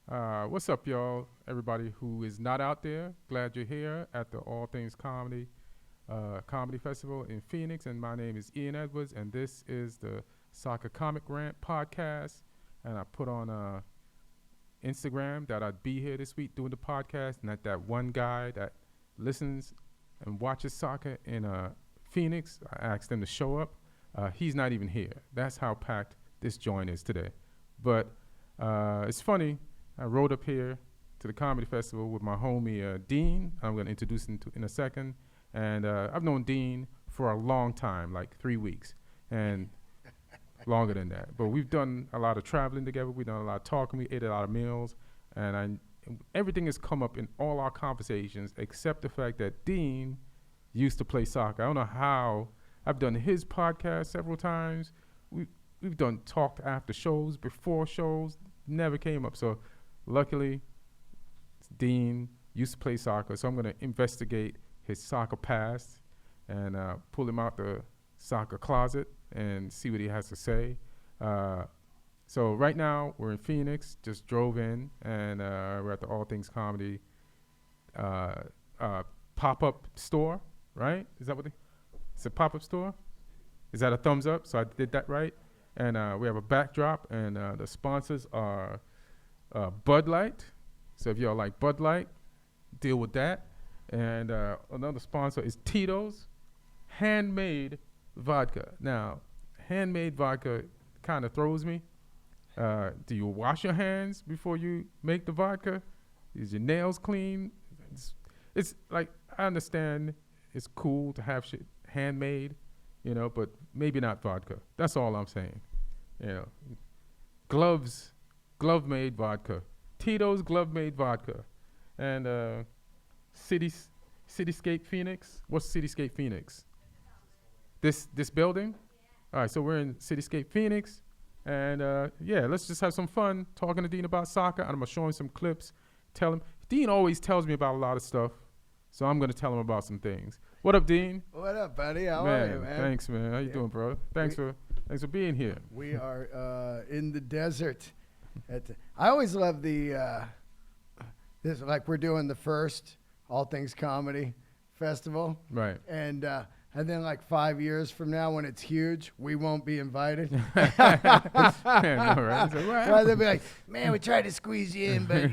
What's up, y'all? Everybody who is not out there, glad you're here at the All Things Comedy Festival in Phoenix. And my name is Ian Edwards, and this is the Soccer Comic Rant podcast. And I put on Instagram that I'd be here this week doing the podcast, and that one guy that listens and watches soccer in Phoenix, I asked him to show up. He's not even here. That's how packed this joint is today. But it's funny. I rode up here to the comedy festival with my homie Dean. I'm going to introduce him in a second. And I've known Dean for a long time, like 3 weeks, and longer than that. But we've done a lot of traveling together. We've done a lot of talking. We ate a lot of meals. And everything has come up in all our conversations except the fact that Dean used to play soccer. I don't know how. I've done his podcast several times. We've done talk after shows, before shows. Never came up. So luckily, Dean used to play soccer, so I'm going to investigate his soccer past and pull him out the soccer closet and see what he has to say. So right now, we're in Phoenix, just drove in, and we're at the All Things Comedy pop-up store, right? Is that what it's a pop-up store? Is that a thumbs up? So I did that right? And we have a backdrop, and the sponsors are Bud Light. So if y'all like Bud Light, deal with that. And another sponsor is Tito's Handmade Vodka. Now, Handmade Vodka kind of throws me. Do you wash your hands before you make the vodka? Is your nails clean? It's like, I understand it's cool to have shit handmade, but maybe not vodka. That's all I'm saying. Glove-made vodka. Tito's glove-made vodka. And Cityscape Phoenix. What's Cityscape Phoenix? This building? All right, so we're in Cityscape Phoenix. And let's just have some fun talking to Dean about soccer. I'm going to show him some clips. Dean always tells me about a lot of stuff. So I'm going to tell him about some things. What up, Dean? What up, buddy? How are you, man? Thanks, man. How you doing, bro? Thanks for being here. We are in the desert. I always love this. Like, we're doing the first All Things Comedy Festival, right? And then, like 5 years from now, when it's huge, we won't be invited. Right? Well, they'll be like, "Man, we tried to squeeze you in, but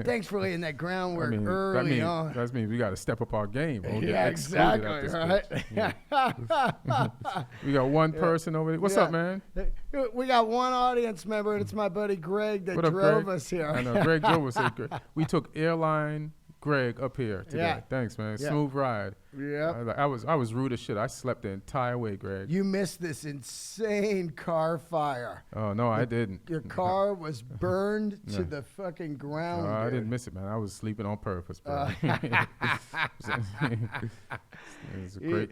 thanks for laying that groundwork early on." That means we got to step up our game. We'll yeah, exactly. Right. Yeah. We got one person over there. What's up, man? We got one audience member, and it's my buddy Greg that drove us here. I know Greg drove us here. We took airline Greg up here today. Yeah. Thanks, man. Yeah. Smooth ride. Yeah. I was rude as shit. I slept the entire way, Greg. You missed this insane car fire. Oh no, I didn't. Your car was burned to the fucking ground. No, I didn't miss it, man. I was sleeping on purpose, bro. It's great.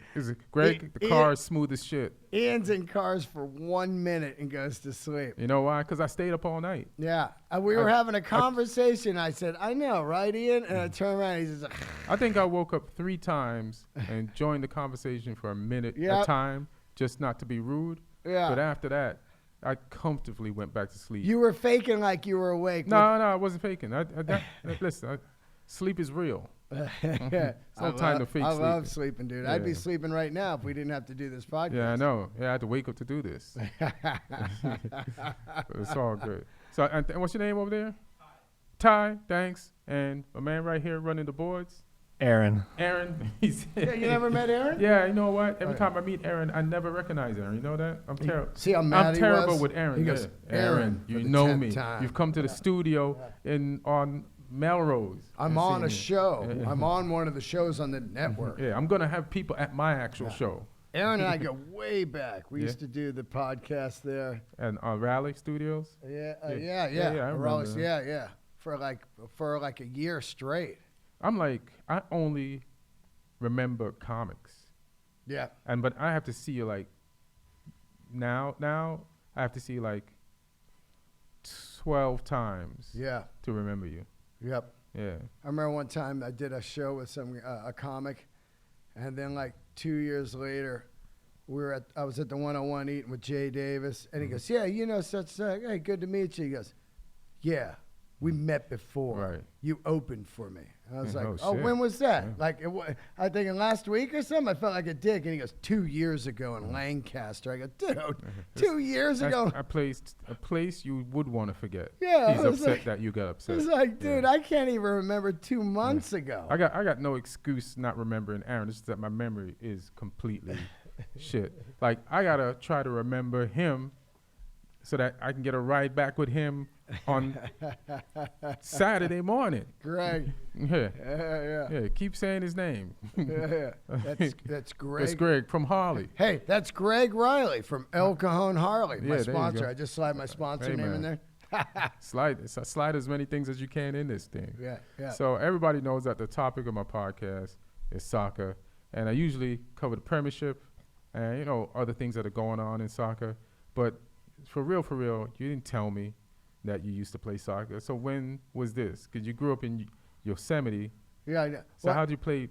Greg, the car is smooth as shit. Ian's in cars for 1 minute and goes to sleep. You know why? Because I stayed up all night. Yeah. We were having a conversation. I said, "I know, right, Ian?" And I turned around and he says, I think I woke up 3 times and joined the conversation for a minute at a time, just not to be rude. Yeah. But after that, I comfortably went back to sleep. You were faking like you were awake. No, I wasn't faking. Listen, sleep is real. Yeah. It's no time to fake I sleep. love sleeping, dude. Yeah. I'd be sleeping right now if we didn't have to do this podcast. Yeah, I know. Yeah, I had to wake up to do this. But it's all good. So, and what's your name over there? Ty, thanks. And a man right here running the boards. Aaron. Yeah, you never met Aaron? Yeah, you know what? Every time I meet Aaron, I never recognize Aaron. You know that? I'm terrible. See how mad I'm he terrible was? with Aaron. He goes, Aaron, for you the know 10th me. time. You've come to the studio on Melrose. I'm and on seen a me. show. Yeah. I'm on one of the shows on the network. Yeah, I'm going to have people at my actual show. Aaron and I go way back. We used to do the podcast there. And Raleigh Studios? Yeah. I Raleigh, remember. yeah. For like a year straight. I'm like, I only remember comics. Yeah. But I have to see you like now I have to see like 12 times to remember you. Yep. Yeah. I remember one time I did a show with a comic, and then like 2 years later, I was at the 101 eating with Jay Davis, and he goes, "Yeah, you know such hey, good to meet you." He goes, Yeah. We met before. Right. You opened for me. And I was like, oh, shit. when was that? Yeah. Like, I think in last week or something. I felt like a dick. And he goes, 2 years ago in Lancaster. I go, dude, 2 years ago. A place you would want to forget. Yeah. He's upset that you got upset. It's like, dude, I can't even remember 2 months ago. I got no excuse not remembering Aaron. It's just that my memory is completely shit. Like, I got to try to remember him so that I can get a ride back with him on Saturday morning. Greg. Yeah. Yeah. Keep saying his name. Yeah. That's Greg. It's Greg from Harley. Hey, that's Greg Riley from El Cajon Harley, my Yeah, there you sponsor. go. I just slide my sponsor Hey, name in man. there. Slide as many things as you can in this thing. Yeah. So everybody knows that the topic of my podcast is soccer, and I usually cover the Premiership and other things that are going on in soccer. But for real, you didn't tell me that you used to play soccer. So when was this? Because you grew up in Yosemite. Yeah, I know. So how'd you play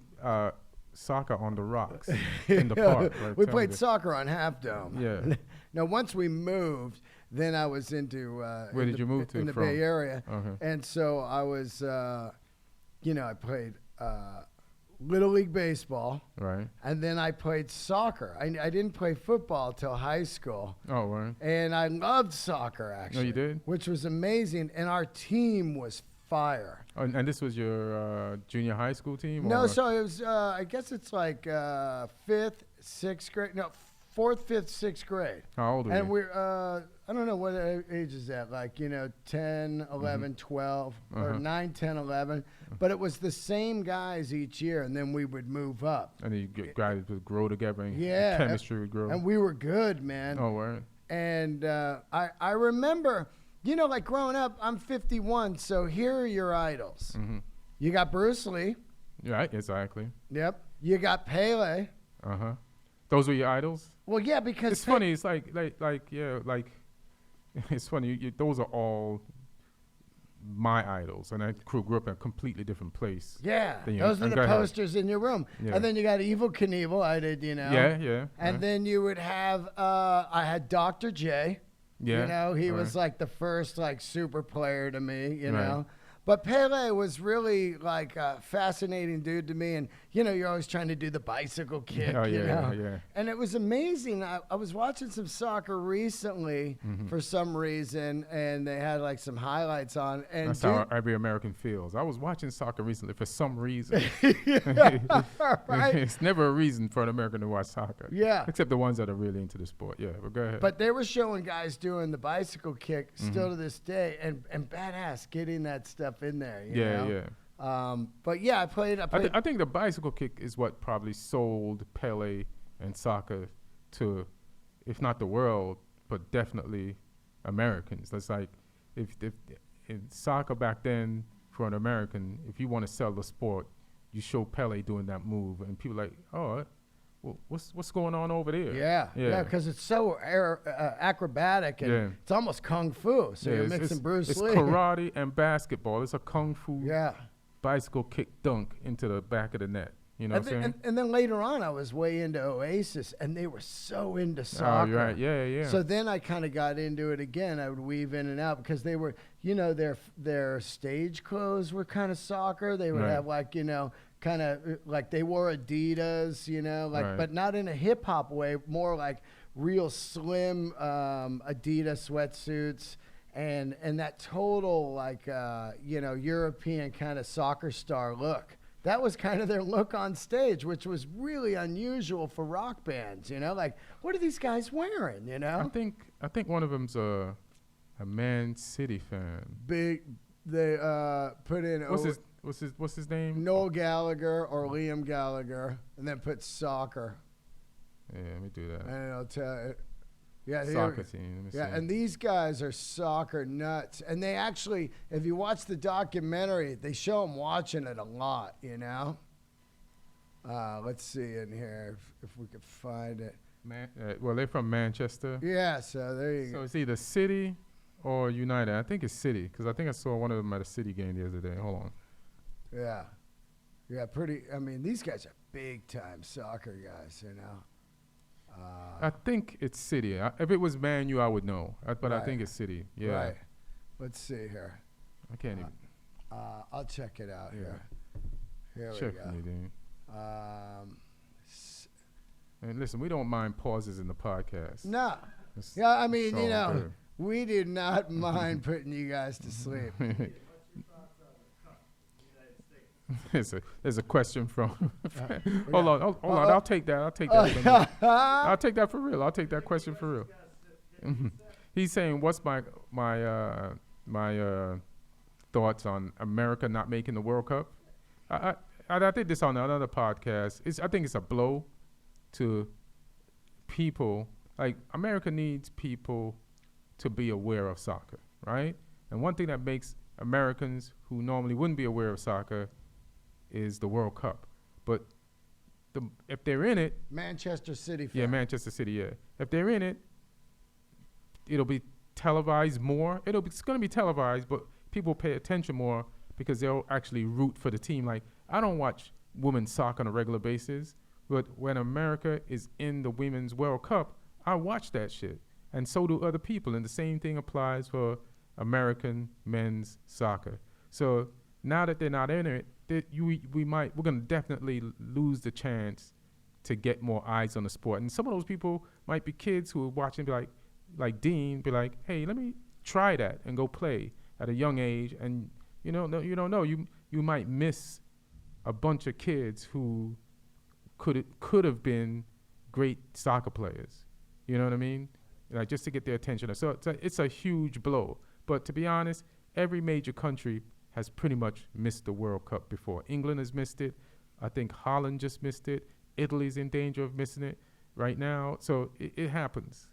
soccer on the rocks in the park? Right? We Tell me played this. soccer on Half Dome. Yeah. Now, once we moved, then I was into Where did you move to in the from? Bay Area, Okay. and so I was, I played Little League baseball, Right. and then I played soccer. I didn't play football till high school. Oh, right. And I loved soccer, actually. No, you did? Which was amazing. And our team was fire. Oh, and this was your junior high school team? No, or? so it was, I guess it's like 5th, 6th grade. No, 4th, 5th, 6th grade. How old were And you? we're, I don't know what age is that, like, 10, 11, 12, or 9, 10, 11. But it was the same guys each year, and then we would move up. And then guys would grow together and Yeah. chemistry would grow. And we were good, man. Oh, right. And I remember, like growing up, I'm 51, so here are your idols. Mm-hmm. You got Bruce Lee. Right, exactly. Yep. You got Pele. Uh-huh. Those were your idols? Well, yeah, because It's funny. It's like it's funny. Those are all my idols, and I grew up in a completely different place. Yeah, Then you- those are and the go ahead. posters in your room. Yeah. And then you got Evil Knievel. I did, Yeah. And then you would have, I had Dr. J. Yeah. He Right. was like the first like super player to me, Right. know. But Pele was really like a fascinating dude to me. And, you're always trying to do the bicycle kick, Oh, you know. yeah. And it was amazing. I was watching some soccer recently for some reason, and they had like some highlights on. And That's how every American feels. I was watching soccer recently for some reason. right? It's never a reason for an American to watch soccer. Yeah. Except the ones that are really into the sport. Yeah, but go ahead. But they were showing guys doing the bicycle kick still to this day, and badass getting that stuff in there. You know? Yeah. But yeah, I played. I think the bicycle kick is what probably sold Pele and soccer to, if not the world, but definitely Americans. That's like, if in soccer back then, for an American, if you want to sell the sport, you show Pele doing that move, and people are like, oh, well, what's going on over there? Yeah, because it's so acrobatic and it's almost kung fu. So you're mixing Bruce Lee. It's karate and basketball. It's a kung fu bicycle kick dunk into the back of the net. You know what I'm saying? And then later on, I was way into Oasis, and they were so into soccer. Oh, right. Yeah. So then I kind of got into it again. I would weave in and out because they were, their stage clothes were kind of soccer. They would have like, kind of like they wore Adidas, but not in a hip hop way, more like real slim Adidas sweatsuits. And that total like, European kind of soccer star look. That was kind of their look on stage, which was really unusual for rock bands, like, what are these guys wearing, I think one of them's a Man City fan. They put in what's his name? Noel Gallagher or Liam Gallagher, and then put soccer. Yeah, let me do that. And I'll tell you. Yeah, soccer team. Let me see. And these guys are soccer nuts. And they actually, if you watch the documentary, they show them watching it a lot, Let's see in here if we could find it. Well, they're from Manchester. Yeah, so there you go. So it's either City or United. I think it's City because I think I saw one of them at a City game the other day. Hold on. Yeah. Yeah, these guys are big-time soccer guys, I think it's City. If it was Man U, I would know. But I Right. think it's City. Yeah. Right. Let's see here. I can't even. I'll check it out here. Here Check we go. me, Dean. And listen, we don't mind pauses in the podcast. No. Yeah, I mean, we do not mind putting you guys to sleep. There's a question from. Hold on. I'll take that. I'll take that for real. I'll take that question for real. He's saying, "What's my thoughts on America not making the World Cup?" I did this on another podcast. I think it's a blow to people. Like, America needs people to be aware of soccer, right? And one thing that makes Americans who normally wouldn't be aware of soccer is the World Cup. But if they're in it... Manchester City. Yeah, Manchester City, yeah. If they're in it, it'll be televised more. It's going to be televised, but people pay attention more because they'll actually root for the team. Like, I don't watch women's soccer on a regular basis, but when America is in the Women's World Cup, I watch that shit. And so do other people. And the same thing applies for American men's soccer. So now that they're not in it, we're going to definitely lose the chance to get more eyes on the sport. And some of those people might be kids who are watching, be like Dean, be like, hey, let me try that and go play at a young age. And you don't know. You might miss a bunch of kids who could have been great soccer players. You know what I mean? Like, just to get their attention. So it's a huge blow. But to be honest, every major country has pretty much missed the World Cup before. England has missed it. I think Holland just missed it. Italy's in danger of missing it right now. So it happens,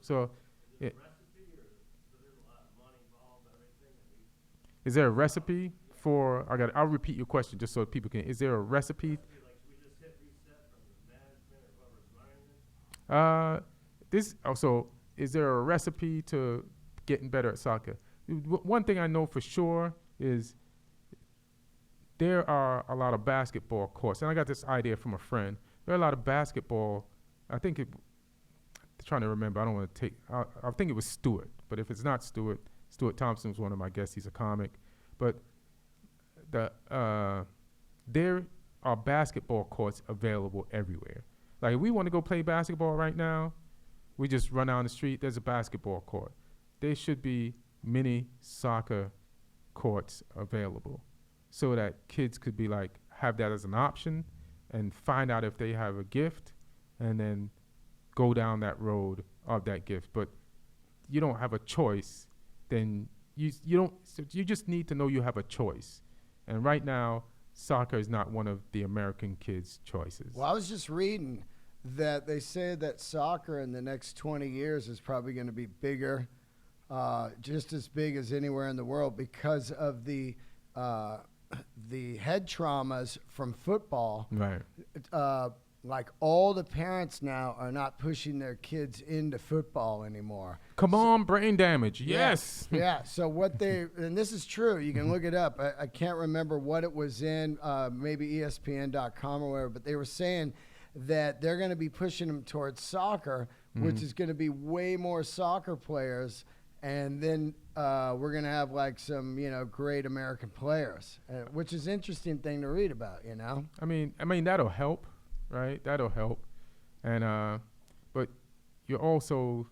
So is there a recipe for? I'll repeat your question just so people can. Is there a recipe? So is there a recipe to getting better at soccer? One thing I know for sure is there are a lot of basketball courts, and I got this idea from a friend. There are a lot of basketball. Trying to remember. I don't want to take. I think it was Stewart, but if it's not Stewart Thompson was one of my guests. He's a comic, but there are basketball courts available everywhere. Like, if we want to go play basketball right now, we just run down the street. There's a basketball court. There should be mini soccer courts available so that kids could be like, have that as an option and find out if they have a gift and then go down that road of that gift. But you don't have a choice, then you just need to know you have a choice. And right now, soccer is not one of the American kids' choices. Well, I was just reading that they say that soccer in the next 20 years is probably going to be bigger, just as big as anywhere in the world, because of the head traumas from football. Right. Like, all the parents now are not pushing their kids into football anymore. Come on, brain damage. Yes. Yeah. So and this is true. You can look it up. I can't remember what it was in, maybe ESPN.com or whatever, but they were saying that they're going to be pushing them towards soccer, which is going to be way more soccer players. And then we're going to have like some, great American players, which is an interesting thing to read about, I mean, that'll help, right? That'll help. And, but you're also,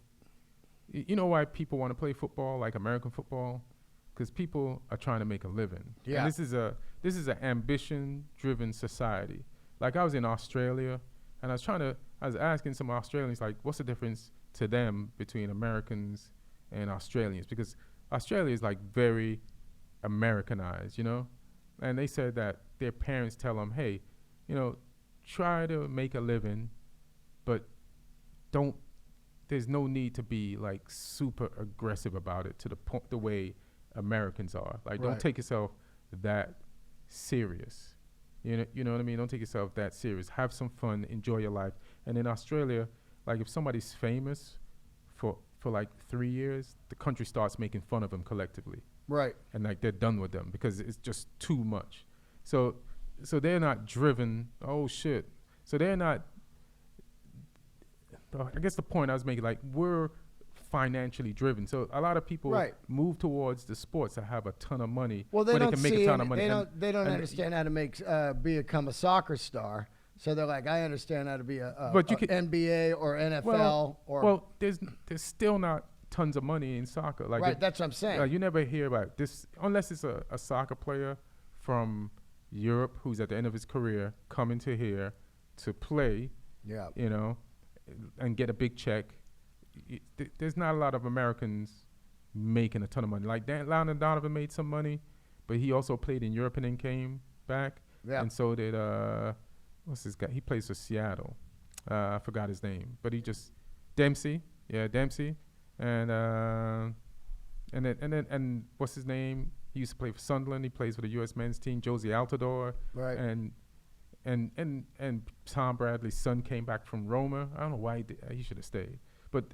you know why people want to play football, like American football? Because people are trying to make a living. Yeah. And this is an ambition-driven society. Like, I was in Australia, and I was asking some Australians, like, what's the difference to them between Americans and Australians? Because Australia is, like, very Americanized, And they said that their parents tell them, hey, try to make a living, but there's no need to be, like, super aggressive about it to the way Americans are. Like, Don't take yourself that serious. You know what I mean? Don't take yourself that serious. Have some fun, enjoy your life. And in Australia, like, if somebody's famous for like 3 years, the country starts making fun of them collectively. Right. And, like, they're done with them because it's just too much. So they're not driven. Oh, shit. So they're not. I guess the point I was making, like, we're financially driven. So a lot of people move towards the sports that have a ton of money. Well, they where don't they can make a ton of money. They don't understand how to become a soccer star. So they're like, I understand how to be a NBA or NFL Well, there's still not tons of money in soccer. Like that's what I'm saying. You never hear about this unless it's a soccer player from Europe who's at the end of his career coming to here to play. Yeah. And get a big check. There's not a lot of Americans making a ton of money. Like Landon Donovan made some money, but he also played in Europe and then came back. Yeah. And so did what's this guy? He plays for Seattle. I forgot his name, but he just Dempsey. Yeah, Dempsey. And what's his name? He used to play for Sunderland. He plays for the U.S. men's team. Josie Altidore. Right. And Tom Bradley's son came back from Roma. I don't know why he should have stayed. But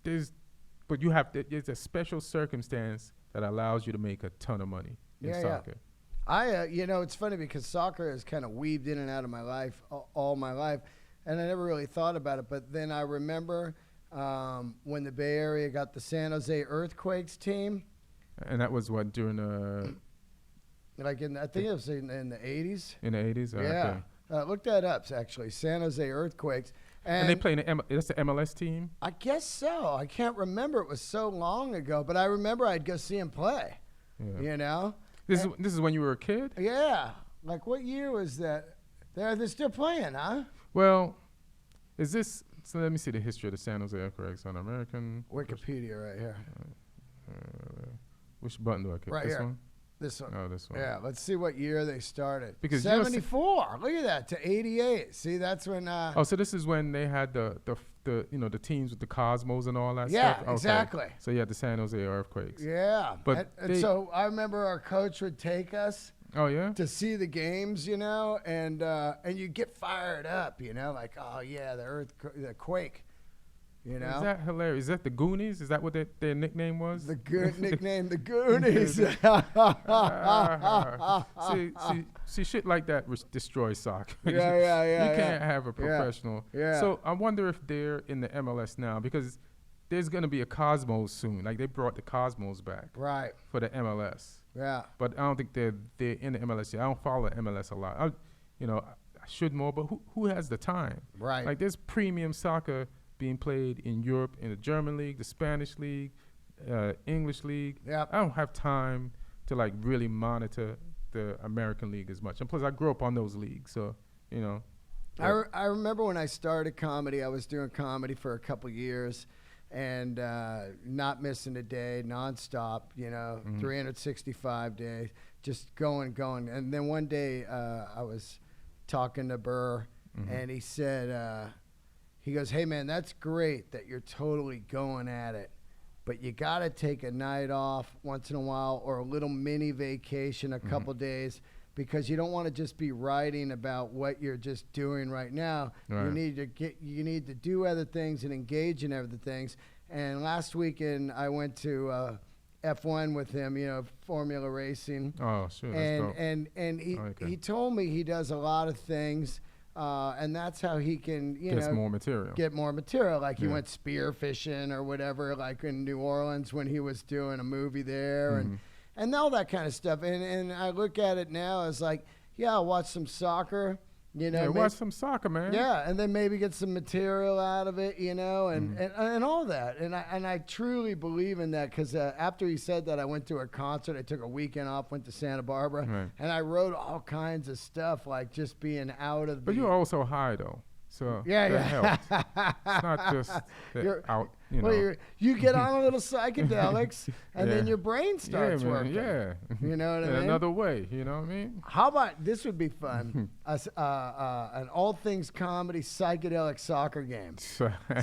there's a special circumstance that allows you to make a ton of money in soccer. It's funny because soccer has kind of weaved in and out of my life all my life, and I never really thought about it. But then I remember when the Bay Area got the San Jose Earthquakes team. And that was what, during I think it was in the 80s. In the 80s? Yeah. Okay. Look that up, actually. San Jose Earthquakes. And they play that's the MLS team? I guess so. I can't remember. It was so long ago. But I remember I'd go see them play. Yeah. This is when you were a kid? Yeah. Like, what year was that? They're still playing, huh? Well, so let me see the history of the San Jose Earthquakes on American. Wikipedia right here. Which button do I click? Right this here. one? This one. Oh, this one. Yeah, let's see what year they started. Because 74. Look at that, to 88. See, that's when. So this is when they had the teams with the Cosmos and all that stuff. Yeah, okay. Exactly. So you had the San Jose Earthquakes. Yeah, and so I remember our coach would take us. Oh yeah. To see the games, and you get fired up, like, oh yeah, the quake. Is that hilarious? Is that the Goonies? Is that what their nickname was? The nickname, the Goonies. See, shit like that destroys soccer. Yeah. You can't have a professional. Yeah. So I wonder if they're in the MLS now because there's going to be a Cosmos soon. Like they brought the Cosmos back. Right. For the MLS. Yeah. But I don't think they're in the MLS yet. I don't follow MLS a lot. I should more, but who has the time? Right. Like there's premium soccer being played in Europe, in the German league, the Spanish league, English league. Yeah. I don't have time to like really monitor the American league as much. And plus I grew up on those leagues. So, I remember when I started comedy, I was doing comedy for a couple years and not missing a day, nonstop, 365 days, just going. And then one day I was talking to Burr and he said, he goes, hey, man, that's great that you're totally going at it, but you got to take a night off once in a while or a little mini vacation, a couple days, because you don't want to just be writing about what you're just doing right now. Right. You need to do other things and engage in other things. And last weekend I went to F1 with him, Formula racing. Oh, sure. And he told me he does a lot of things. And that's how he can, get more material. Like he went spear fishing or whatever, like in New Orleans when he was doing a movie there and all that kind of stuff. And I look at it now as like, yeah, I'll watch some soccer, watch some soccer, man. Yeah. And then maybe get some material out of it, and all that. And I truly believe in that because after he said that, I went to a concert. I took a weekend off, went to Santa Barbara, and I wrote all kinds of stuff, like just being out of But you were also high, though. So that helped. It's not just out, Well, you get on a little psychedelics, and then your brain starts working. Yeah. You know what I mean? Another way, you know what I mean? How about, this would be fun, an all things comedy psychedelic soccer game.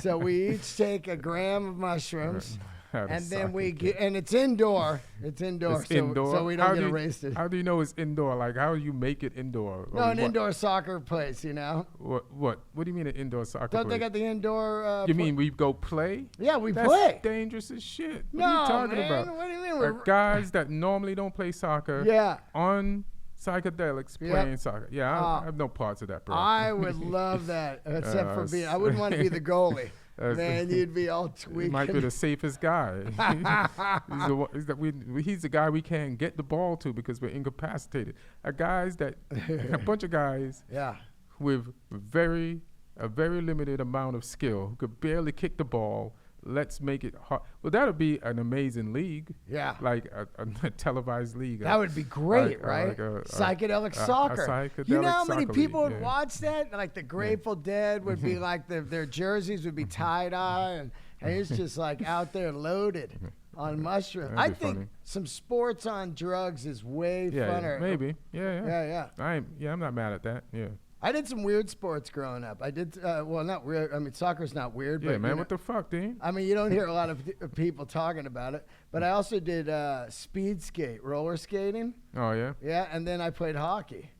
So we each take a gram of mushrooms. And then and it's indoor. It's indoor. So we don't get arrested. How do you know it's indoor? Like, how do you make it indoor? No, an indoor soccer place, What do you mean an indoor soccer place? Don't they got the indoor... you mean we go play? Yeah, we play. That's dangerous as shit. No, what are you talking about? What do you mean? Guys that normally don't play soccer on psychedelics playing soccer. Yeah, I have no parts of that, bro. I would love that, except for I wouldn't want to be the goalie. Man, you'd be all tweaking. He might be the safest guy. He's the guy we can't get the ball to because we're incapacitated. A bunch of guys with a very limited amount of skill who could barely kick the ball. Let's make it hard. Well, that would be an amazing league. Yeah. Like a televised league. That would be great, right? Psychedelic soccer. You know how many people would watch that? Like the Grateful Dead would be like, their jerseys would be tie-dye, and it's just like out there loaded on mushrooms. I think some sports on drugs is way funner. Maybe. Yeah. I'm not mad at that. Yeah. I did some weird sports growing up. I did, well, not weird. I mean, soccer's not weird. Yeah, but, man, what the fuck, Dean? I mean, you don't hear a lot of people talking about it. But I also did speed skate, roller skating. Oh, yeah? Yeah, and then I played hockey.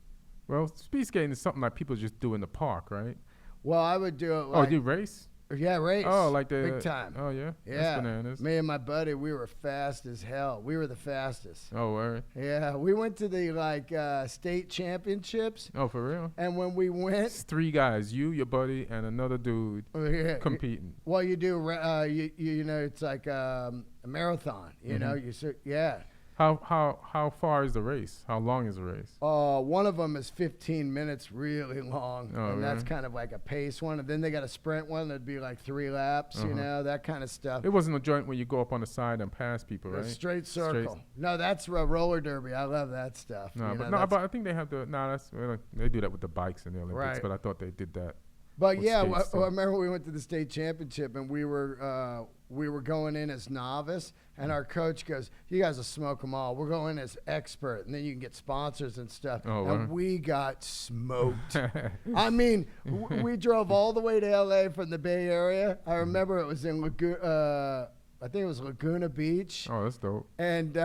Well, speed skating is something like people just do in the park, right? Well, I would do it like... Oh, you race? Yeah, race. Oh, like the... Big time. Oh, yeah? Yeah. That's bananas. Me and my buddy, we were fast as hell. We were the fastest. Oh, word? Yeah, we went to the, state championships. Oh, for real? And when we went... It's 3 guys, you, your buddy, and another dude competing. Well, you do, you know, it's like a marathon, you know? How far is the race? How long is the race? One of them is 15 minutes, really long, and that's kind of like a pace one. And then they got a sprint one that'd be like 3 laps, you know, that kind of stuff. It wasn't a joint where you go up on the side and pass people, right? A straight circle. No, that's roller derby. I love that stuff. No, but I think they have they do that with the bikes in the Olympics. Right. But I thought they did that. But yeah, I remember we went to the state championship and we were going in as novice, and our coach goes, "You guys will smoke them all. We're going as expert, and then you can get sponsors and stuff." And we got smoked. I mean, we drove all the way to LA from the Bay Area. I remember it was in I think it was Laguna Beach. Oh, that's dope. And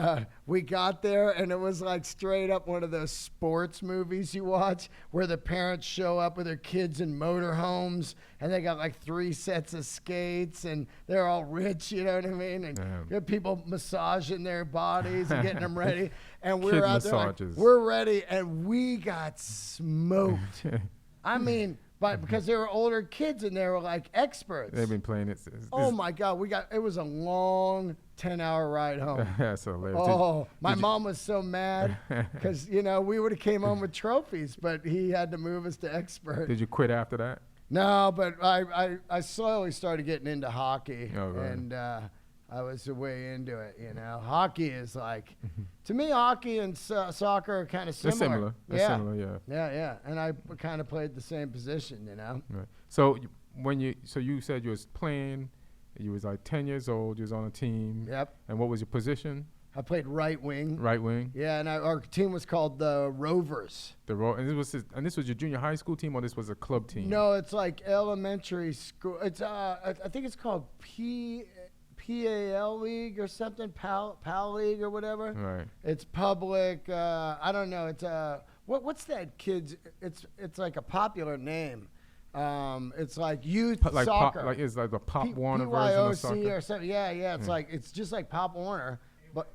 we got there, and it was like straight up one of those sports movies you watch where the parents show up with their kids in motorhomes, and they got like 3 sets of skates, and they're all rich, you know what I mean? And you have people massaging their bodies and getting them ready. And we're out there like, we're ready, and we got smoked. I mean... But because they were older kids and they were like experts. They've been playing it. Oh my God, it was a long 10-hour ride home. That's hilarious. Oh, my mom was so mad because, you know, we would have came home with trophies, but he had to move us to expert. Did you quit after that? No, but I slowly started getting into hockey, and I was way into it, you know. Hockey is like, to me, hockey and soccer are kind of similar. They're similar, yeah. Yeah. And I kind of played the same position, you know. Right. So you said you was playing, you was like 10 years old, you was on a team. Yep. And what was your position? I played right wing. Right wing. Yeah, and our team was called the Rovers. And this was your junior high school team, or this was a club team? No, it's like elementary school. It's I think it's called PAL League or something, PAL League or whatever. Right. It's public. I don't know. It's what's that kid's? It's like a popular name. It's like youth soccer. It's like a Pop Warner version of soccer. Or something. Yeah. It's like it's just like Pop Warner, but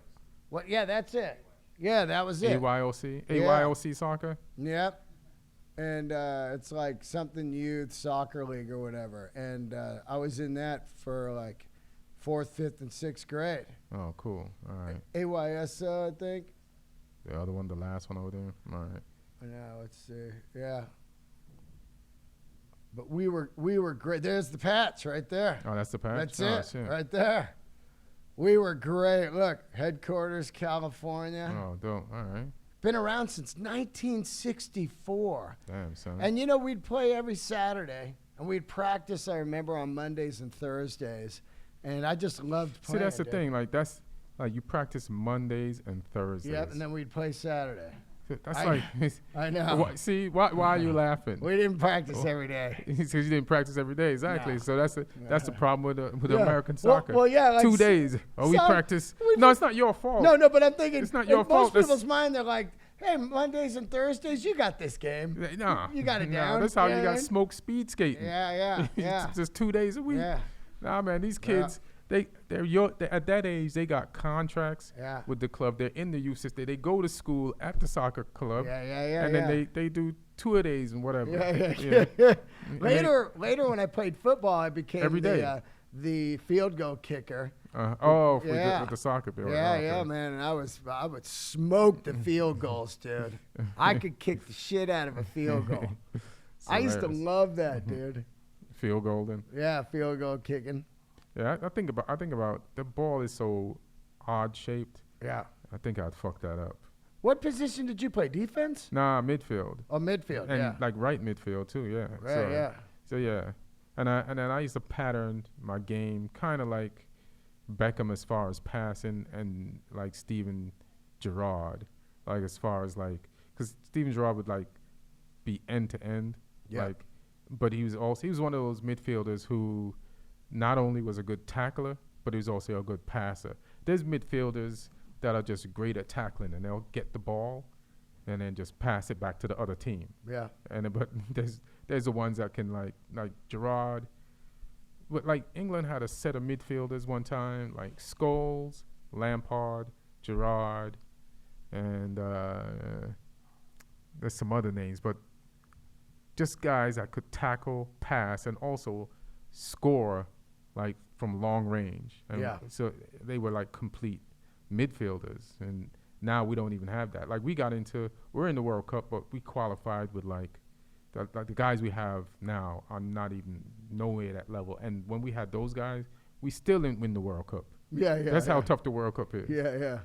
what? Yeah, that's it. Yeah, that was it. AYOC soccer. Yep. And it's like something youth soccer league or whatever. And I was in that for like 4th, 5th, and 6th grade. Oh, cool. All right. AYSO, I think. The other one, the last one over there. All right. Now let's see. Yeah. But we were great. There's the Pats right there. Oh, that's the Pats? That's it. Right there. We were great. Look, headquarters, California. Oh, dope. All right. Been around since 1964. Damn, son. And, you know, we'd play every Saturday, and we'd practice, I remember, on Mondays and Thursdays. And I just loved playing. See, that's the thing. Like, that's like you practice Mondays and Thursdays. Yep, and then we'd play Saturday. That's I know. See, why are you laughing? We didn't practice every day. Because you didn't practice every day, exactly. No. So that's the problem with American soccer. Well, yeah, like 2 days. We practice. No, it's not your fault. No, but I'm thinking it's not your fault. Most people's mind, they're like, hey, Mondays and Thursdays, you got this game. No, you got it down. That's how you got smoke speed skating. Yeah. Just 2 days a week. Yeah. Nah, man, these kids. They're at that age, they got contracts with the club. They're in the youth system. They go to school at the soccer club. Yeah. And then they do two-a-days and whatever. Yeah. Later, when I played football, I became Every day. The field goal kicker. With the soccer bill. Yeah, man. And I would smoke the field goals, dude. I could kick the shit out of a field goal. I used to love that, dude. Field goal then. Yeah, field goal kicking. Yeah, I think about the ball is so odd shaped. Yeah. I think I'd fuck that up. What position did you play? Defense? Nah, midfield. Oh, midfield. And like right midfield too. Yeah. Right. So yeah, and then I used to pattern my game kind of like Beckham as far as passing and like Steven Gerrard, like as far as like because Steven Gerrard would like be end to end. Yeah. Like, but he was one of those midfielders who not only was a good tackler, but he was also a good passer. There's midfielders that are just great at tackling, and they'll get the ball and then just pass it back to the other team. Yeah. But there's the ones that can like Gerrard. But like England had a set of midfielders one time, like Scholes, Lampard, Gerrard, and there's some other names, but just guys that could tackle, pass, and also score like from long range. And so they were like complete midfielders, and now we don't even have that. Like we're in the World Cup, but we qualified with like the guys we have now are not even nowhere that level. And when we had those guys, we still didn't win the World Cup. Yeah. That's how tough the World Cup is. Yeah.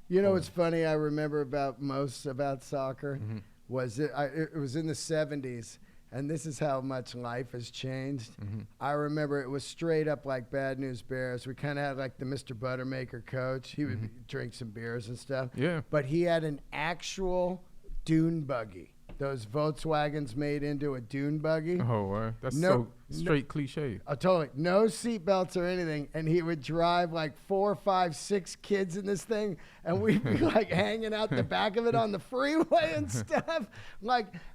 You know what's funny? I remember about soccer was it was in the 70s. And this is how much life has changed. I remember it was straight up like Bad News Bears. We kind of had like the Mr. Buttermaker coach. He would drink some beers and stuff. Yeah. But he had an actual dune buggy. Those Volkswagens made into a dune buggy. Oh, that's so straight cliche. Totally. No seatbelts or anything. And he would drive like 4, 5, 6 kids in this thing. And we'd be like hanging out the back of it on the freeway and stuff.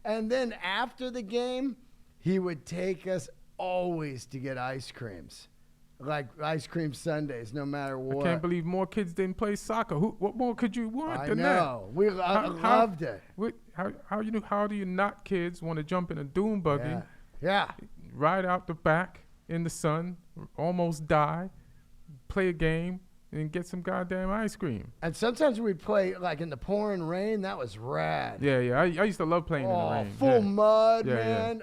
And then after the game, he would take us always to get ice creams. Like ice cream sundaes, no matter what. I can't believe more kids didn't play soccer. What more could you want than that? I know. We loved it. How do you not kids want to jump in a dune buggy? Yeah. Ride out the back in the sun, almost die, play a game, and get some goddamn ice cream. And sometimes we'd play like in the pouring rain. That was rad. Yeah. I used to love playing in the rain. Full mud, man.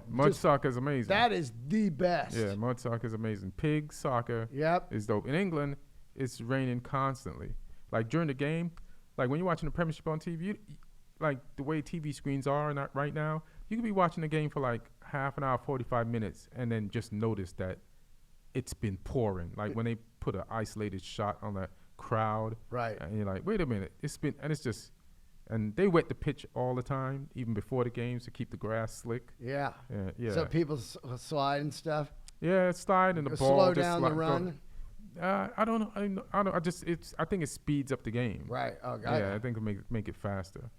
Mud soccer is amazing. That is the best. Yeah, mud soccer is amazing. Pig soccer is dope. In England, it's raining constantly. Like during the game, like when you're watching the Premiership on TV, like the way TV screens are right now, you could be watching the game for like half an hour, 45 minutes, and then just notice that it's been pouring. Like when they put an isolated shot on the crowd. Right. And you're like, wait a minute. And they wet the pitch all the time, even before the games to keep the grass slick. Yeah. Yeah. So people slide and stuff. Yeah, slide and the ball slow just down the run. I don't know. I think it speeds up the game. Right. Oh, God. Yeah, I think it'll make it faster.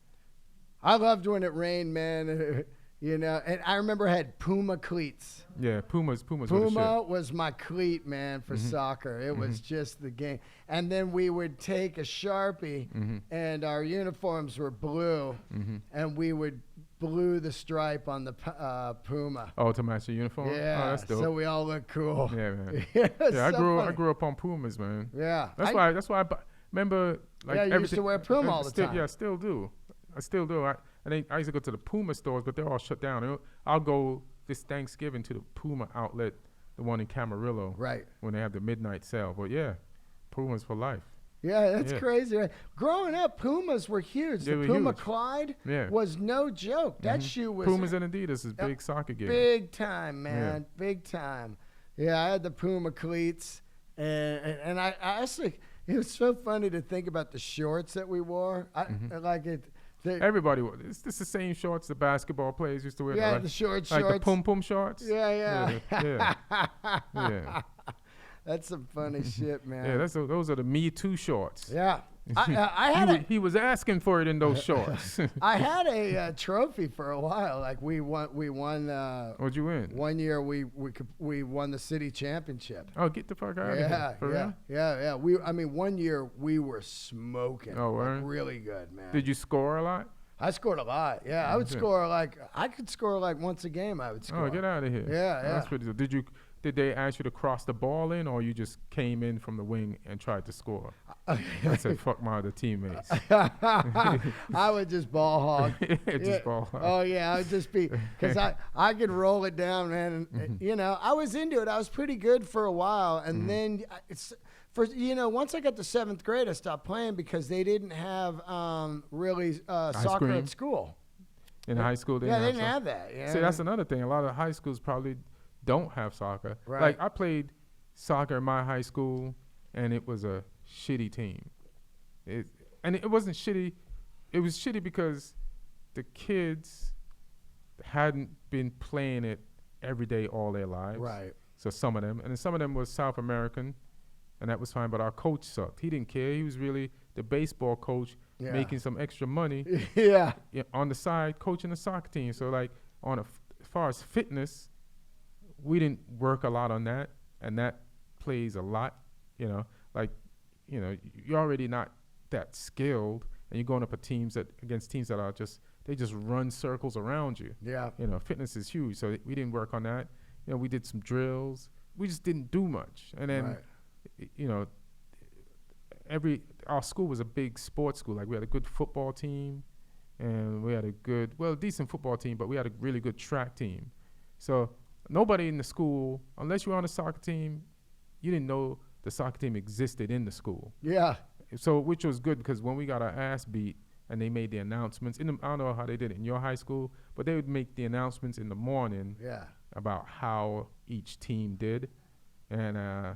I loved when it rained, man. You know, and I remember I had Puma cleats. Yeah, Puma was my cleat, man, for soccer. It was just the game. And then we would take a Sharpie, and our uniforms were blue, and we would blue the stripe on the Puma. Oh, to match the uniform? Yeah, oh, that's dope. So we all look cool. Yeah, man. I grew up on Pumas, man. Yeah. That's why I remember like you used to wear Puma all the time. Yeah, I still do. I used to go to the Puma stores, but they're all shut down. I'll go this Thanksgiving to the Puma outlet, the one in Camarillo. Right. When they have the midnight sale. But yeah, Pumas for life. Yeah, that's crazy. Right? Growing up, Pumas were huge. The Puma huge. Clyde was no joke. That shoe was... Pumas and Adidas is big soccer game. Big time, man. Yeah. Big time. Yeah, I had the Puma cleats. And I actually... It was so funny to think about the shorts that we wore. I like it... Everybody wore it's the same shorts the basketball players used to wear. Yeah, the shorts. Like the pum shorts. Yeah. Yeah. That's some funny shit, man. Yeah, those are the Me Too shorts. Yeah. He was asking for it in those shorts. I had a trophy for a while. Like we won. What'd you win? One year we won the city championship. Oh, get the fuck out of here! For real? Yeah. 1 year we were smoking. Oh, like really good, man. Did you score a lot? I scored a lot. Yeah, I would score I could score like once a game. I would score. Oh, get out of here. Yeah, yeah. That's pretty good. Did they ask you to cross the ball in, or you just came in from the wing and tried to score? I said, fuck my other teammates. I would just ball hog. Ball hog. Oh, yeah, I would just be, because I could roll it down, man. And, you know, I was into it. I was pretty good for a while. And then once I got to 7th grade, I stopped playing because they didn't have really soccer at school. In high school, they didn't have that. Yeah. See, that's another thing. A lot of high schools probably don't have soccer. Right. Like, I played soccer in my high school, and it was a shitty team. And it wasn't shitty. It was shitty because the kids hadn't been playing it every day all their lives. Right. So some of them. And then some of them was South American, and that was fine. But our coach sucked. He didn't care. He was really the baseball coach making some extra money on the side, coaching the soccer team. So, like, as far as fitness, we didn't work a lot on that, and that plays a lot, you know. Like, you know, you're already not that skilled, and you're going up against teams that are they just run circles around you. Yeah. You know, fitness is huge, so we didn't work on that. You know, we did some drills. We just didn't do much. And then, you know, our school was a big sports school. Like, we had a good football team, and we had a decent football team, but we had a really good track team. So nobody in the school, unless you were on a soccer team, you didn't know the soccer team existed in the school. Yeah. So, which was good, because when we got our ass beat and they made the announcements, I don't know how they did it in your high school, but they would make the announcements in the morning about how each team did. And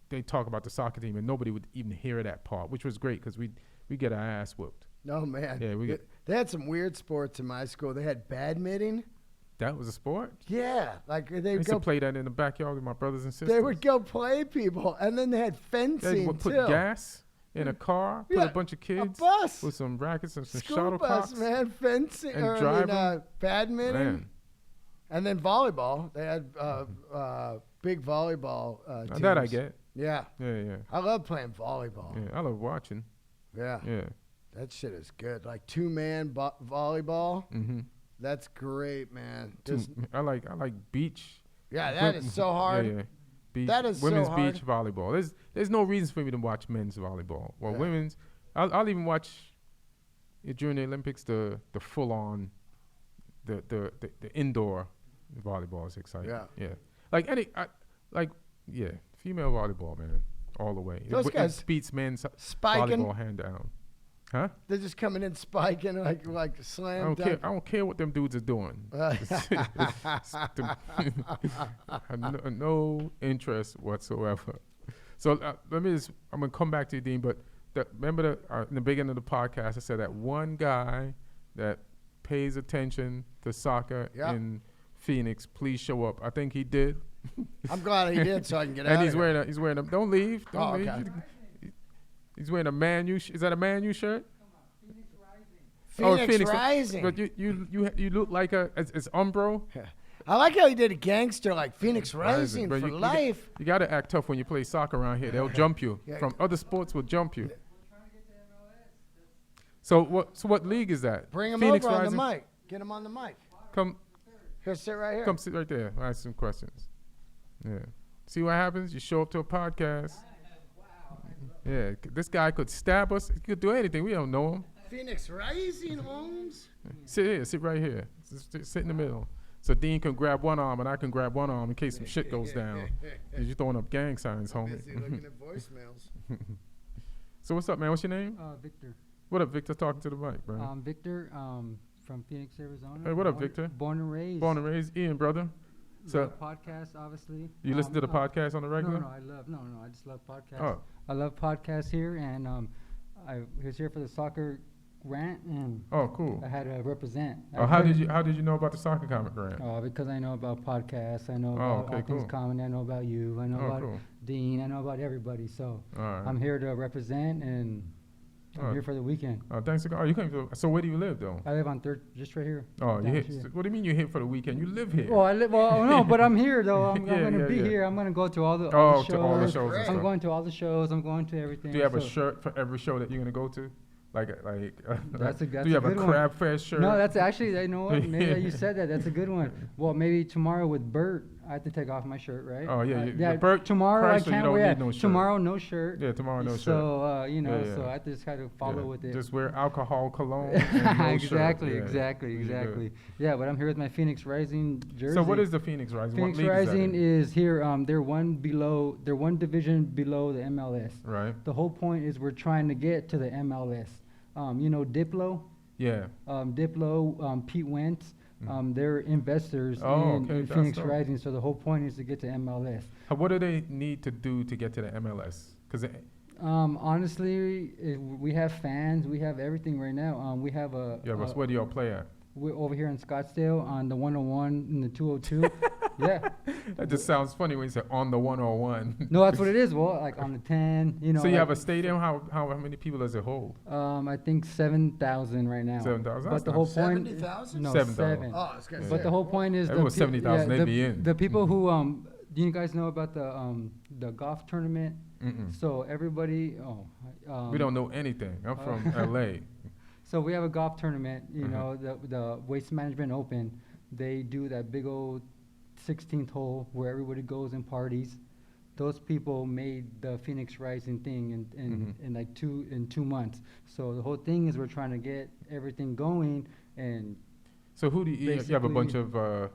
they talk about the soccer team, and nobody would even hear that part, which was great, because we get our ass whooped. Oh, man. Yeah, they had some weird sports in my school. They had badminton. That was a sport? Yeah. Like, they used to play that in the backyard with my brothers and sisters. They would go play people. And then they had fencing, they would put gas in a car, put a bunch of kids. A bus. With some rackets and some shuttlecocks. School bus, man. Fencing. And drive badminton. Man. And then volleyball. They had big volleyball teams. That I get. Yeah. Yeah. I love playing volleyball. Yeah, I love watching. Yeah. Yeah. That shit is good. Like, 2-man volleyball. Mm-hmm. That's great, man. I like beach. Yeah, that is so hard. Yeah. Beach, that is women's so hard. Beach volleyball. There's no reason for me to watch men's volleyball. Well, women's, I'll even watch during the Olympics the full on the indoor volleyball is exciting. Yeah. Female volleyball, man, all the way. Those guys beats men's volleyball hand down. Huh? They're just coming in spiking like slam dunk. I don't care what them dudes are doing. No interest whatsoever. So I'm gonna come back to you, Dean. But remember in the beginning of the podcast, I said that one guy that pays attention to soccer in Phoenix, please show up. I think he did. I'm glad he did, so I can get out. And he's wearing a. Don't leave. Don't leave. Okay. He's wearing a Man U. Is that a Man U shirt? Phoenix Rising. But you look like it's Umbro. I like how he did a gangster like Phoenix Rising for life. You got to act tough when you play soccer around here. They'll jump you. From other sports will jump you. So what league is that? Bring him Phoenix over Rising? On the mic. Get him on the mic. Come. Here, sit right here. Come sit right there. I'll ask some questions. Yeah. See what happens? You show up to a podcast. Yeah, this guy could stab us. He could do anything. We don't know him. Phoenix Rising, Holmes. Sit here. Sit right here. Sit in the middle. So Dean can grab one arm and I can grab one arm in case some shit goes down. You're throwing up gang signs, homie. Busy looking at voicemails. So what's up, man? What's your name? Victor. What up, Victor? Talking to the mic, bro. Victor, from Phoenix, Arizona. Hey, what up, Victor? Born and raised. Born and raised. Ian, brother. So podcast, obviously. You listen to the podcast on the regular? No, I just love podcasts. Oh. I love podcasts here, and I was here for the soccer rant, and cool. I had to represent. How did you know about the soccer comic rant? Because I know about podcasts. I know about All Things Common. I know about you. I know about Dean. I know about everybody. So I'm here to represent, and I'm here for the weekend. Thanks. You came. So where do you live, though? I live on just right here. Oh, you here? What do you mean you're here for the weekend? You live here. No, but I'm here though. I'm going to be here. I'm going to go to all the shows. To all the shows. I'm going to all the shows. I'm going to everything. Do you have a shirt for every show that you're going to go to? That's do you have a crabfest shirt? No, that's actually, you know what? Maybe that you said that. That's a good one. Well, maybe tomorrow with Bert, I have to take off my shirt, right? Oh yeah, yeah. Bert, tomorrow I can't wear. No shirt. Tomorrow no shirt. Yeah, tomorrow no shirt. So you know, so I just kind of follow with it. Just wear alcohol cologne. And no exactly, shirt. exactly. Yeah, but I'm here with my Phoenix Rising jersey. So what is the Phoenix Rising? Phoenix what league Rising is here. They're one division below the MLS. Right. The whole point is we're trying to get to the MLS. You know Diplo. Yeah. Diplo, Pete Wentz. They're investors in Phoenix Rising, so the whole point is to get to MLS. What do they need to do to get to the MLS? Because honestly, we have fans, we have everything right now. We have a. Yeah, but where do y'all play at? We're over here in Scottsdale on the 101 and the 202. Yeah. That just sounds funny when you say on the 101. No, that's what it is. Well, like on the 10, you know. So you have a stadium. How many people does it hold? I think 7,000 right now. 7,000. But the whole point. 70,000? No, 7,000. Oh, I was gonna say. But the whole point is. If it was 70,000, they'd be in. The people who do you guys know about the golf tournament? Mm-mm. So everybody. We don't know anything. I'm from LA. So we have a golf tournament, you know, the Waste Management Open. They do that big old 16th hole where everybody goes and parties. Those people made the Phoenix Rising thing in 2 months. So the whole thing is we're trying to get everything going. And so who do you have a bunch of are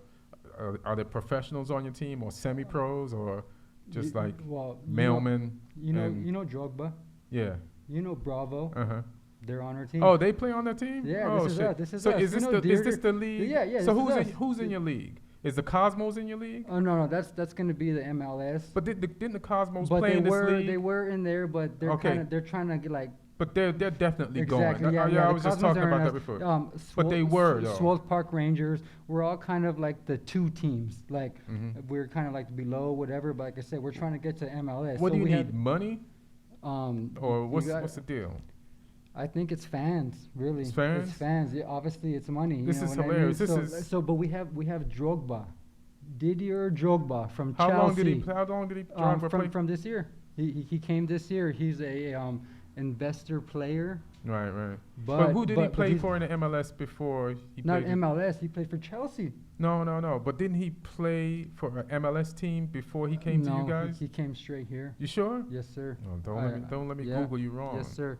there professionals on your team or semi-pros or just mailmen? You know Drogba. Yeah. You know Bravo. They're on our team. Oh, they play on their team? Yeah, oh, this is us. This is so us. is this the league? Yeah. So who's in your league? Is the Cosmos in your league? Oh no, that's going to be the MLS. But didn't the Cosmos play in this league? They were in there, but they're they're trying to get like. But they're definitely going. Yeah, I was just talking about that before. But they were though. Swold Park Rangers. We're all kind of like the two teams. Like we're kind of like below whatever. But like I said, we're trying to get to MLS. What do you need? Money? Or what's the deal? I think it's fans, really. It's fans? It's fans. Yeah, obviously, it's money. This is hilarious. I mean? But we have Drogba, Didier Drogba from Chelsea. How long did he Drogba play? From this year. He came this year. He's a investor player. Right. But who did he play for in the MLS before he played? Not MLS. He played for Chelsea. No. But didn't he play for an MLS team before he came to you guys? No, he came straight here. You sure? Yes, sir. Oh, don't let me Google you wrong. Yes, sir.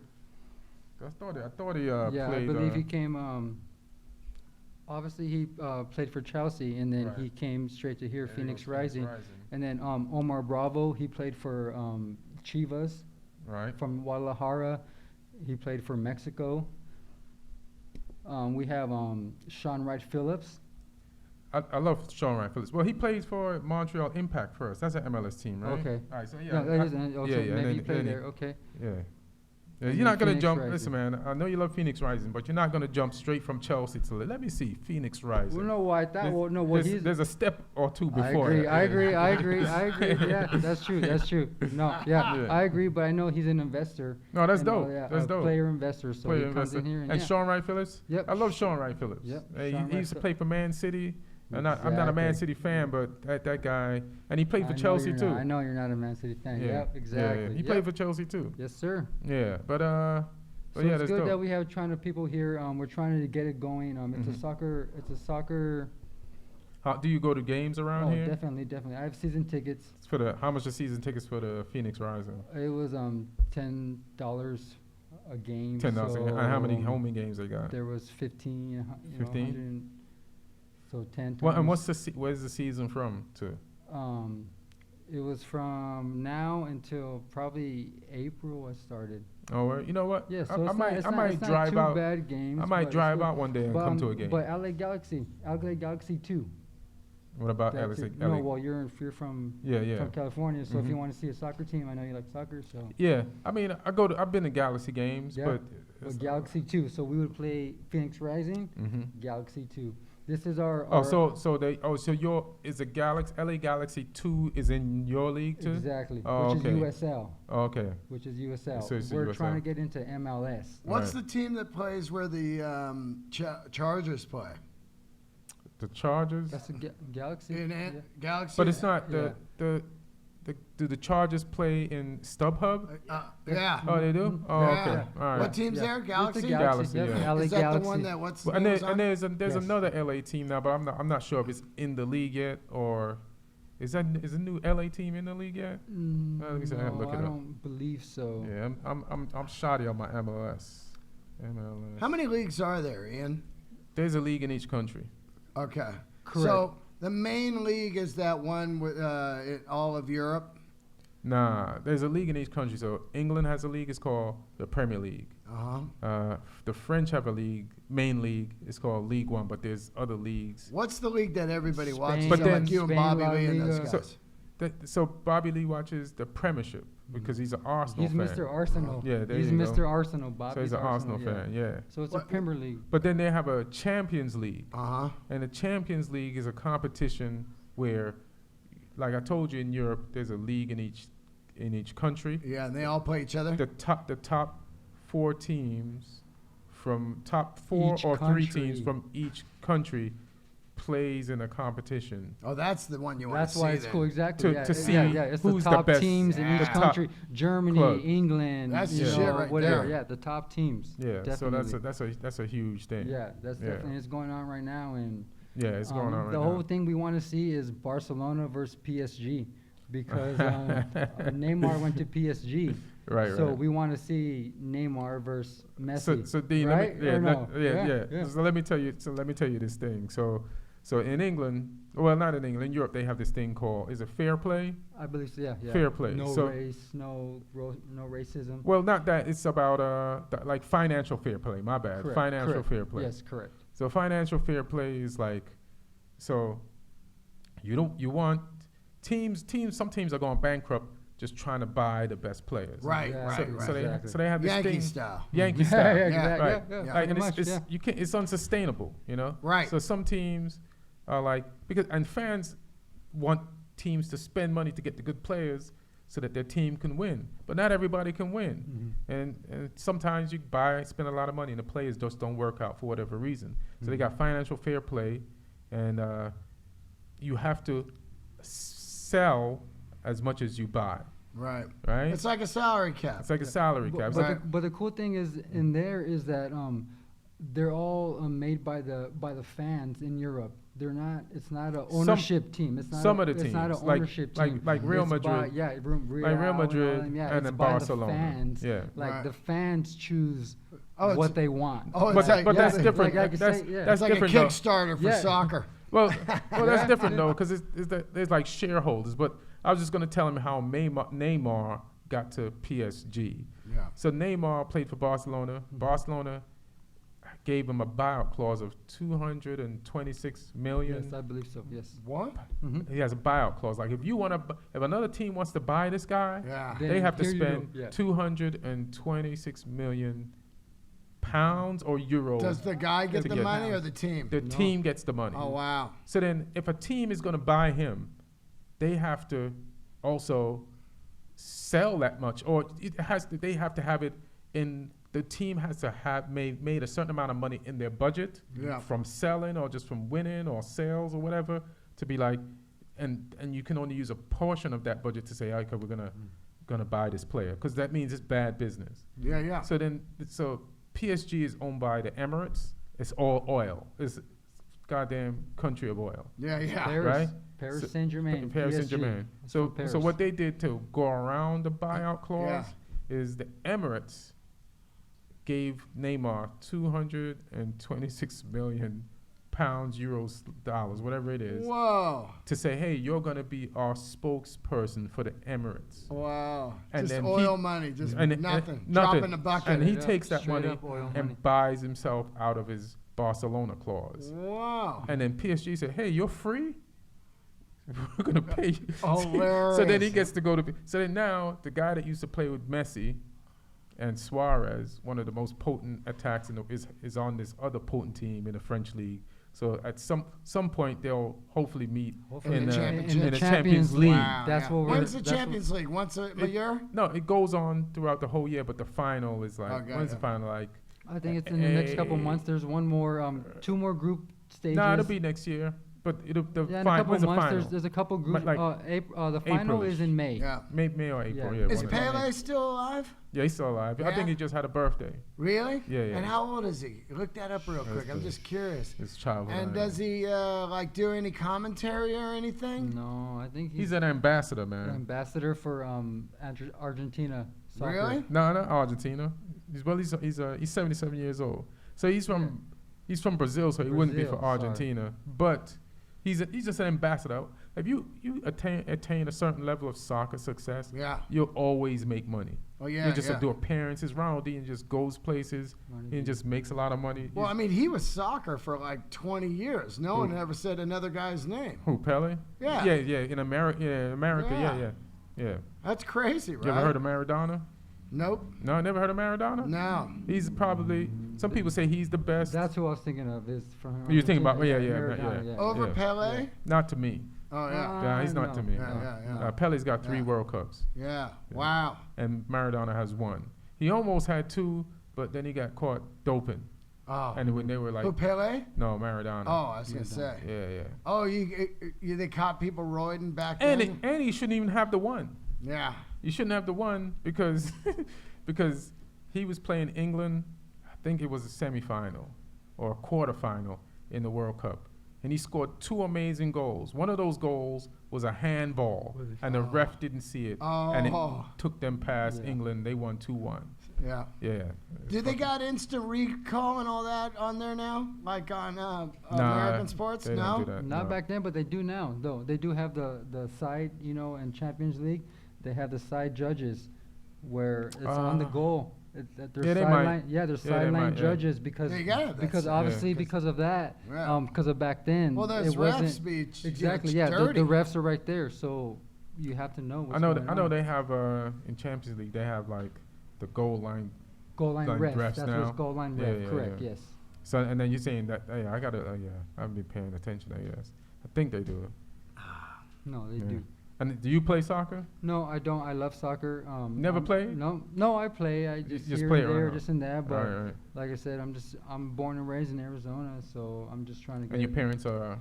I thought he played. Yeah, I believe he came. Obviously, he played for Chelsea, and then he came straight to here, Phoenix Rising. And then Omar Bravo, he played for Chivas. Right. From Guadalajara, he played for Mexico. We have Sean Wright Phillips. I love Sean Wright Phillips. Well, he plays for Montreal Impact first. That's an MLS team, right? Okay. All right. So maybe he played there. Okay. Yeah. You're not going to jump. Listen, man, I know you love Phoenix Rising, but you're not going to jump straight from Chelsea to let me see Phoenix Rising. Well, no, why that? There's a step or two before. I agree. Yeah, that's true. No, yeah, I agree, but I know he's an investor. No, that's dope. That's dope. Player investor. So he comes in here. And Sean Wright Phillips? Yep. I love Sean Wright Phillips. Yep. He used to play for Man City. I'm not a Man City fan, but that guy, and he played for Chelsea too. I know you're not a Man City fan. Yeah. Yep, exactly. Yeah. He played for Chelsea too. Yes, sir. Yeah, but so yeah, it's good that we have people here. We're trying to get it going. It's a soccer. How do you go to games around here? Definitely. I have season tickets. How much are season tickets for the Phoenix Rising? It was $10 a game. $10. And how many home games they got? There was 15. 15. So 10. Well, and where's the season from to? It was from now until probably April. I started. Oh, well, you know what? Yeah, so I might drive out. Bad games. I might drive out one day and come to a game. But LA Galaxy 2. What about LA? No, well, you're from from California, so if you want to see a soccer team, I know you like soccer, so. Yeah, I mean, I've been to Galaxy games, but Galaxy 2. So we would play Phoenix Rising, Galaxy 2. This is our. Is the LA Galaxy 2 is in your league too? Exactly. Oh, which is USL. Oh, okay. Which is USL. So it's We're USL. trying to get into MLS. What's the team that plays where the Chargers play? The Chargers. That's a Galaxy. Galaxy. But it's not the do the Chargers play in StubHub? Yeah. Oh, they do. Oh, Yeah. okay. All right. What team's Yeah. there? It's the Galaxy. Galaxy, Yep, yeah. LA Is that Galaxy. the one that what's Well, and, name was there, on? there's Yes. another LA team now, but I'm not sure if it's in the league yet or is a new LA team in the league yet? Let me see, I No, gotta look it I up. don't believe so. Yeah, I'm shoddy on my MLS. MLS. How many leagues are there, Ian? There's a league in each country. Okay. Correct. So the main league is that one with in all of Europe. Nah, there's a league in each country. So England has a league. It's called the Premier League. The French have a league, main league. It's called League One, but there's other leagues. What's the league that everybody watches? But So then- like you and Spain, Bobby La Lee and those Liga. guys. So Bobby Lee watches the Premiership because he's an Arsenal He's fan. Mr. Arsenal. Yeah, there He's you go. Mr. Arsenal. Bobby's So he's an Arsenal fan, yeah. So it's What- a Premier League. But then they have a Champions League. Uh-huh. And the Champions League is a competition where, like I told you, in Europe, there's a league in each country. Yeah, and they all play each other. The top 4 teams from top 4 Each or 3 country. teams from each country plays in a competition. Oh, that's the one you want to That's see. why it's then. cool. Exactly. To yeah, see yeah. It's who's the the top best- teams in each Yeah. country. Germany, club. England. That's you the know, shit right whatever. there. Yeah, the top teams. Yeah, Definitely. so that's a huge thing. Yeah, that's Yeah. definitely it's going on right now, and Yeah, it's going on right the now. whole thing we want to see is Barcelona versus PSG, because Neymar went to PSG. Right, So right. we want to see Neymar versus Messi. So Dean, right? let me, Or no? yeah. So let me tell you this thing. So in England, well, not in England, in Europe, they have this thing called, is it fair play? I believe so. Yeah, yeah. Fair play. No So- race, no racism. Well, not that. It's about like financial fair play. My bad. Correct, Financial correct. fair play. Yes, correct. So financial fair play is like, so you want teams. Some teams are going bankrupt just trying to buy the best players. Right, Yeah. right, So, right. so they Exactly. so they have this Yankee thing. style. Yankee Yeah, style. yeah, Yeah, exactly. right. Yeah, Yeah. Like, pretty and much, yeah. it's unsustainable, you know. Right. So some teams are like, because and fans want teams to spend money to get the good players so that their team can win, but not everybody can win. And sometimes you spend a lot of money and the players just don't work out for whatever reason. So they got financial fair play, and you have to sell as much as you buy, Right. right? It's like a salary cap. It's like a salary cap. But, Right. but the cool thing is in there is that they're all made by the fans in Europe. They're not. It's not an ownership team. It's not. some a, of the It's not an teams, like- ownership like- team. like Real It's by- Madrid. yeah, Real Like Real and all Madrid them, yeah, and it's then by Barcelona. The fans. Yeah. Like Right. the fans choose Oh, it's- what they want. Oh, But, it's like, but yeah, that's different. like I that's say, yeah. that's it's like a different. though. Kickstarter for Yeah. soccer. Well, that's different though, because there's like shareholders. But I was just going to tell him how Neymar got to PSG. Yeah. So Neymar played for Barcelona. Barcelona gave him a buyout clause of 226 million. Yes, I believe so. Yes. What? Mm-hmm. He has a buyout clause. Like if another team wants to buy this guy, Yeah. Then they have to here you go. spend Yeah. 226 million pounds or euros. Does the guy get To the get money or house. the team? The No. team gets the money. Oh, wow. So then, if a team is going to buy him, they have to also sell that much, or they have to have it in. The team has to have made a certain amount of money in their budget Yeah. from selling or just from winning or sales or whatever to be like, and you can only use a portion of that budget to say, okay, we're gonna buy this player, because that means it's bad business. Yeah, yeah. So PSG is owned by the Emirates. It's all oil. It's goddamn country of oil. Yeah, yeah. Paris, Right? Paris So- Saint-Germain. Paris PSG. Saint-Germain. It's So from Paris. so what they did to go around the buyout clause is the Emirates gave Neymar 226 million pounds, euros, dollars, whatever it is, Whoa. to say, hey, you're gonna be our spokesperson for the Emirates. Wow. And just then oil money. Just and- nothing. and Drop in the bucket. And he Yeah, takes that straight money up oil and money. buys himself out of his Barcelona clause. Wow. And then PSG said, hey, you're free? We're going to pay you. So then he Hilarious. gets to go to. So then now, the guy that used to play with Messi and Suarez, one of the most potent attacks is on this other potent team in the French league. So at some point, they'll hopefully meet Hopefully in the the championship. Champions League. Wow, That's yeah. what we're. When's the that's what- Champions League? Once a It- year? No, it goes on throughout the whole year, but the final is like, Okay, when's the yeah. final? Like, I think it's in the next couple months. There's one more, 2 more group stages. nah, it'll be next year. But the Yeah, in a couple when's the months. final? There's a couple groups. Like The final April-ish. is in May. Yeah. May or April. Yeah. Yeah. Is one of them. Pele still alive? Yeah, he's still alive. I Yeah? think he just had a birthday. Really? Yeah. And how old is he? Look that up real quick. I'm the- just curious. His childhood. And does he like do any commentary or anything? No, I think He's an ambassador, man. an ambassador for Argentina soccer. Really? No, not Argentina. He's 77 years old. So he's from Brazil, so he wouldn't be for Brazil, sorry. Argentina. But he's just an ambassador. If you attain a certain level of soccer success, Yeah. you'll always make money. Oh yeah. You just yeah. do appearances. Ronaldinho just goes places and just makes a lot of money. Well, I mean, he was soccer for like 20 years. No one ever said another guy's name. Who, Pele? Yeah. Yeah. In America, Yeah. yeah. That's crazy, right? You ever heard of Maradona? Nope. No, never heard of Maradona? No. He's probably, some people say he's the best. That's who I was thinking of. Is from You're thinking about- Argentina. yeah. Maradona, Over Yeah. Pele? Not to me. Oh yeah. Yeah, he's not no, to me. Yeah. Pele's got 3 Yeah. World Cups, Yeah. Wow. and Maradona has 1. He almost had 2, but then he got caught doping. Oh. And when they were like, Who, Pele? no, Maradona. Oh, I was gonna say. Yeah. Oh, they caught people roiding back And then. and he shouldn't even have the 1. Yeah. You shouldn't have the 1 because because he was playing England. I think it was a semifinal or a quarterfinal in the World Cup, and he scored 2 amazing goals. One of those goals was a handball, and the ref didn't see it, and it Oh. took them past Yeah. England. They won 2-1. Yeah. Yeah. Do they got instant recall and all that on there now? Like on American sports? They No? don't do that. Not no. back then, but they do now. Though they do have the side, in Champions League, they have the side judges, where it's on the goal. There's Yeah, they sideline. might. Yeah, there's Yeah, they sideline might, yeah. judges because Yeah, you gotta have that because stuff. obviously Yeah. because of that, Yeah. because of back then. Well, those it refs wasn't be exactly. yeah, Yeah, dirty. the refs are right there, so you have to know. What's I know. going I know on. they have in Champions League. They have like the goal line. goal line like refs. refs That's now. what's goal line Yeah, ref. yeah, Correct. yeah. Yes. So and then you're saying that I gotta I've been paying attention. I guess I think they do it. No, they Yeah. do. And do you play soccer? No, I don't. I love soccer. Never played? No, I play. I just just here play and around. there, just in that. But Right. like I said, I'm born and raised in Arizona, so I'm just trying to get. And your parents are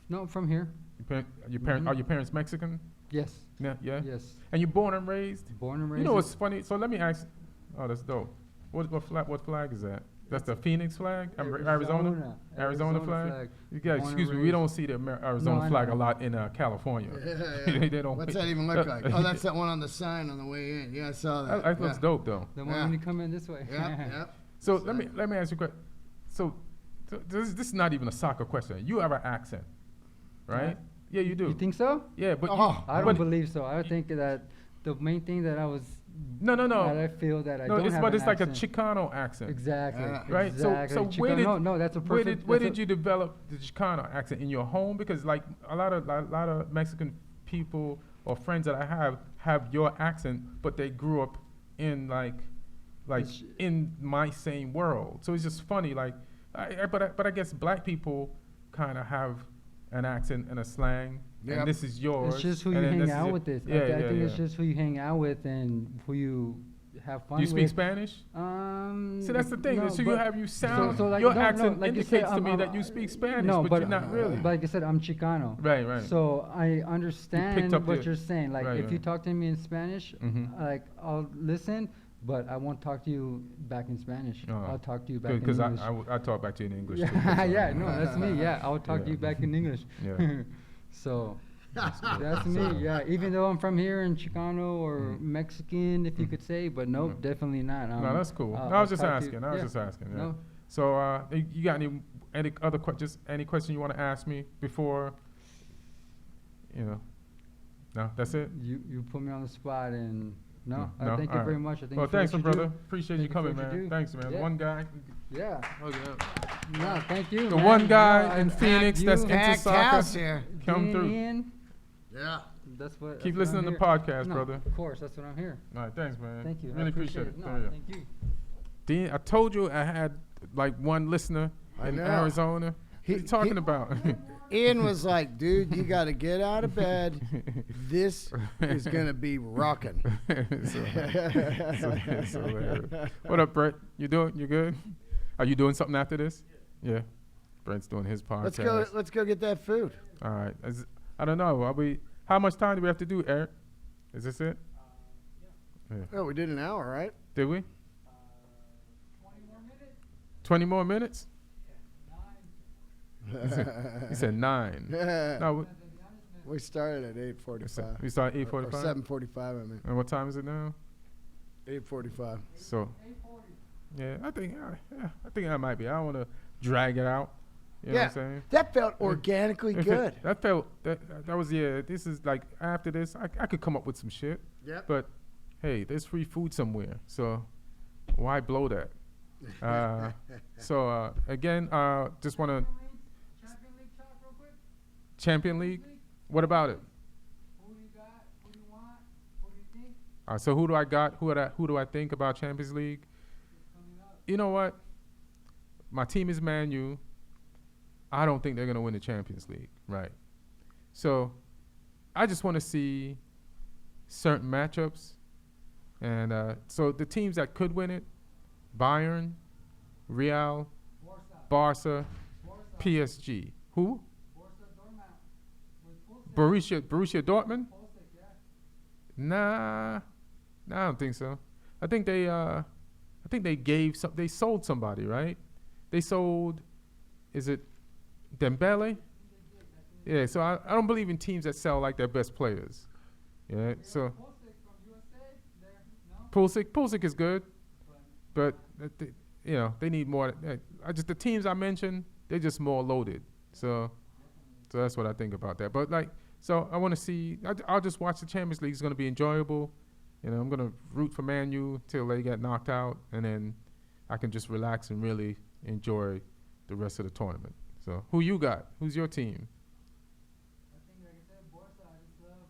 No, from here. Mm-hmm. Are your parents Mexican? Yes. Yeah. Yes. And you're born and raised? Born and raised. You know what's funny? So let me ask. Oh, that's dope. What flag is that? That's the Phoenix flag? Arizona? Arizona flag? You guys, Born and excuse me, we raised. don't see the Arizona I flag know. a lot in California. Yeah. They don't What's pick- that even look like? Oh, that's that one on the sign on the way in. Yeah, I saw that. That looks yeah. dope though. The one Yeah. when you come in this way. Yeah. So let me ask you a question. So this is not even a soccer question. You have an accent, right? Yeah, you do. You think so? Yeah, but Oh. I don't but- believe so. I think that the main thing that I was. No. That I feel that I No, don't it's have but an it's like a accent. Chicano accent. Exactly. Yeah. Right. Exactly. So where did no, that's a perfect. where that's did you develop the Chicano accent in your home? Because like a lot of Mexican people or friends that I have your accent, but they grew up in like It's- in my same world. So it's just funny. Like, but I guess black people kind of have an accent and a slang, Yep. and this is yours. It's just who and you then hang this is out your- with. This. Yeah, I think yeah. it's just who you hang out with and who you have fun Do you speak with. Spanish? See, that's the thing. no, so but- you sound. so like, your no, accent like you said, indicates to me that you speak Spanish, no, but you're not really. But like I said, I'm Chicano. Right. So I understand up what your- you're saying. Like right, if you right. talk to me in Spanish, Mhm. like I'll listen, but I won't talk to you back in Spanish. Oh. I'll talk to you back in Because English. I talk back to you in English too. yeah, so- yeah, no, that's me. Yeah, I'll talk to Yeah. you back in English. Yeah. So that's me. Yeah, even though I'm from here in Chicano or Mexican, if you could say, but nope, definitely not. No, that's cool. I'll- No, I was I'll just talk to asking. you- I was yeah. just asking. Yeah. No. So, you got any other just any question you want to ask me before? No, that's it. You put me on the spot and no, No? I thank you Alright. very much. I thank Well, you for thanks, what my you brother. do. Appreciate Thank you you for coming, what you man. do. Thanks, man. Yeah. One guy. Yeah. Okay. No, thank you. The man. one guy No, in I- Phoenix you- that's into Packed house soccer. here. Come Dean through. in, Yeah. That's what. Keep that's what listening I'm to the here. podcast, No, brother. Of course, that's what I'm here. All right, thanks, man. Thank you. I Really appreciate it. No, Oh, yeah. thank you. Dean, I told you I had like one listener I in know. Arizona. What are you talking about? Ian was like, dude, you got to get out of bed. This is going to be rocking. It's hilarious. What up, Brett? You good? Are you doing something after this? Yeah. Brent's doing his podcast. Let's go get that food. All right. I don't know. How much time do we have to do, Eric? Is this it? Yeah. Oh, we did an hour, right? Did we? 20 more minutes. 20 more minutes? Yeah, He said 9. Yeah. No, We started at 8:45. we started at Or 8:45? 7:45, I mean. And what time is it now? 8:45. So, 8:40. yeah, I think I might be. I don't want to drag it out. You know what I'm saying? That felt organically good. That was, this is like, after this, I could come up with some shit. Yep. But, hey, there's free food somewhere. So, why blow that? Again, just want to... Champion League talk real quick. Champion League? What about it? Who do you got? Who do you want? Who do you think? So who do I got? Who do I think about Champions League? Coming up. You know what? My team is Man U. I don't think they're going to win the Champions League, right? So I just want to see certain matchups. And so the teams that could win it, Bayern, Real, Barca, PSG. Who? Borussia Dortmund? Nah, I don't think so. I think they sold somebody, right? They sold, is it Dembele? Yeah, so I don't believe in teams that sell like their best players. Yeah, so Pulisic is good, but they need more. The teams I mentioned, they're just more loaded. So that's what I think about that. But so I want to see. I'll just watch the Champions League. It's going to be enjoyable. I'm going to root for Man U till they get knocked out, and then I can just relax and really enjoy the rest of the tournament. So who you got? Who's your team? I think, like I said, Barca. I just love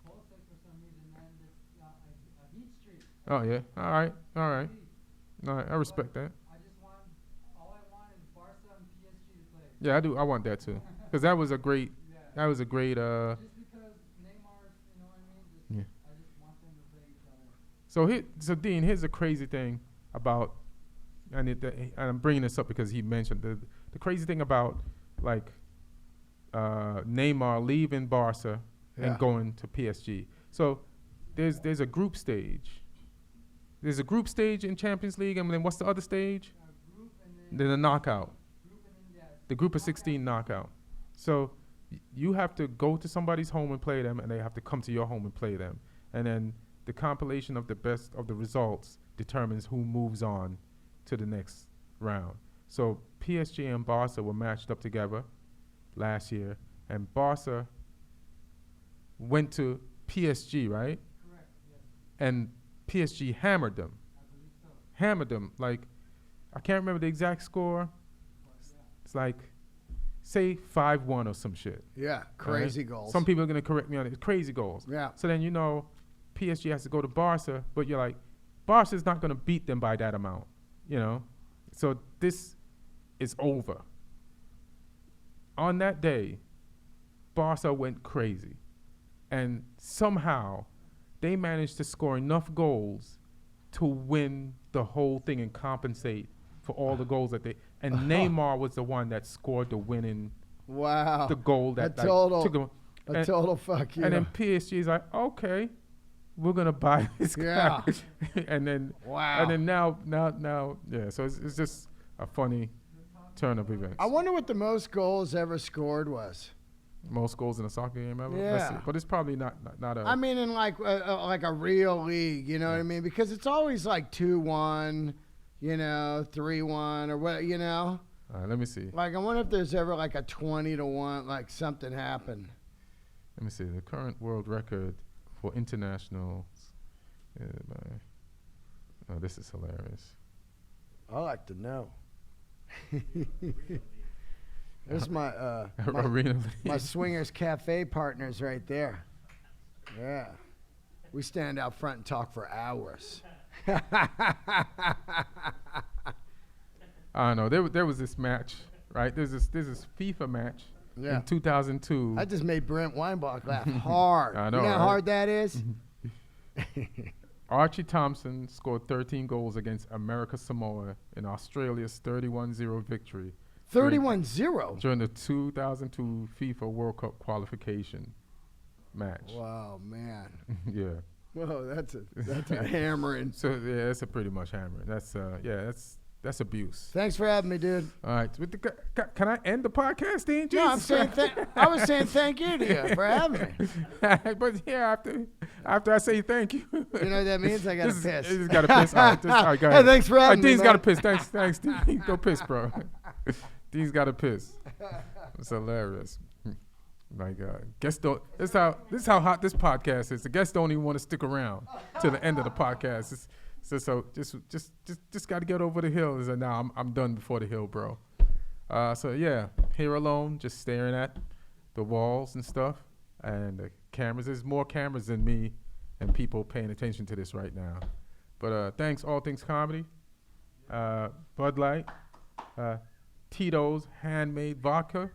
Pulisic for some reason, man. This a heat streak. Oh yeah. All right. I respect that. All I want is Barca and PSG to play. Yeah, I do. I want that too, because that was a great. That was a great. Just because Neymar, you know what I mean? I just want them to play each other. So Dean, here's the crazy thing about, and I'm bringing this up because he mentioned the crazy thing about Neymar leaving Barca and going to PSG. So there's a group stage. There's a group stage in Champions League, and then what's the other stage? Group and then the knockout. Group and then, The group of 16 knockout. So you have to go to somebody's home and play them, and they have to come to your home and play them. And then the compilation of the best of the results determines who moves on to the next round. So PSG and Barca were matched up together last year, and Barca went to PSG, right? Correct, yes. And PSG hammered them. I believe so. Hammered them. I can't remember the exact score. It's say 5-1 or some shit. Yeah, crazy goals. Some people are going to correct me on it. Crazy goals. Yeah. So then PSG has to go to Barca, but you're like, Barca's not going to beat them by that amount, So this is over. On that day, Barca went crazy. And somehow they managed to score enough goals to win the whole thing and compensate for all the goals that and Neymar was the one that scored the winning the goal that took him. Total fuck you. And then PSG is like, okay, we're gonna buy this guy. And then And then now, So it's just a funny turn of events. I wonder what the most goals ever scored was. Most goals in a soccer game ever? Yeah. Let's see. But it's probably not a... I mean, in like a real league, you know what I mean? Because it's always 2-1, 3-1 or what, All right, let me see. I wonder if there's ever a 20-1, something happened. Let me see. The current world record for internationals. Oh, this is hilarious. I like to know. There's my my Swingers Cafe partners right there. Yeah. We stand out front and talk for hours. I don't know. There was this match, right? There's this FIFA match in 2002. I just made Brent Weinbach laugh hard. I know, You know how hard that is? Archie Thompson scored 13 goals against America Samoa in Australia's 31-0 victory 31-0 during the 2002 FIFA World Cup qualification match. Wow, man. Yeah. Whoa, that's a hammering. So yeah, that's a pretty much hammering. That's abuse. Thanks for having me, dude. All right, can I end the podcast, Dean? No, I'm saying I was saying thank you to you for having me. But yeah, after I say thank you, you know what that means? I gotta piss. You just gotta piss. All right, go ahead. Hey, thanks for having me. Dean's gotta piss. Thanks, Dean. Go piss, bro. Dean's gotta piss. It's hilarious. My God, guests don't. This is how hot this podcast is. The guests don't even want to stick around to the end of the podcast. So just got to get over the hill. And now I'm done before the hill, bro. So yeah, here alone, just staring at the walls and stuff, and the cameras. There's more cameras than me, and people paying attention to this right now. But thanks, All Things Comedy, Bud Light, Tito's Handmade Vodka.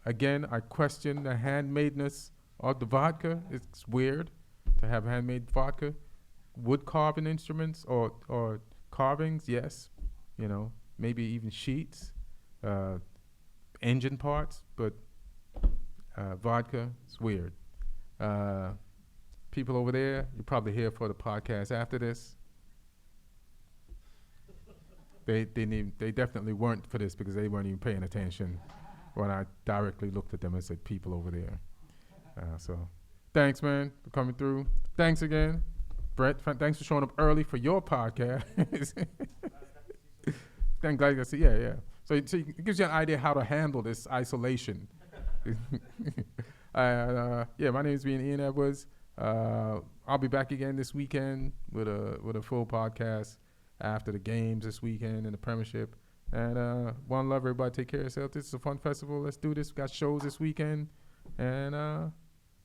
Again, I question the handmadeness of the vodka. It's weird to have handmade vodka. Wood carving instruments or carvings, yes. You know, maybe even sheets, engine parts, but vodka, it's weird. People over there, you're probably here for the podcast after this. They definitely weren't for this because they weren't even paying attention when I directly looked at them and said, people over there. So thanks, man, for coming through. Thanks again. Brett, thanks for showing up early for your podcast. Thank God you see. Yeah. So it gives you an idea how to handle this isolation. My name is Ian Edwards. I'll be back again this weekend with a full podcast after the games this weekend in the Premiership. And one love, everybody. Take care of yourself. This is a fun festival. Let's do this. We got shows this weekend. And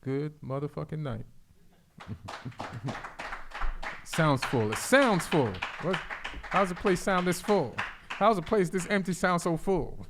good motherfucking night. Sounds full. It sounds full. How's a place sound this full? How's a place this empty sound so full?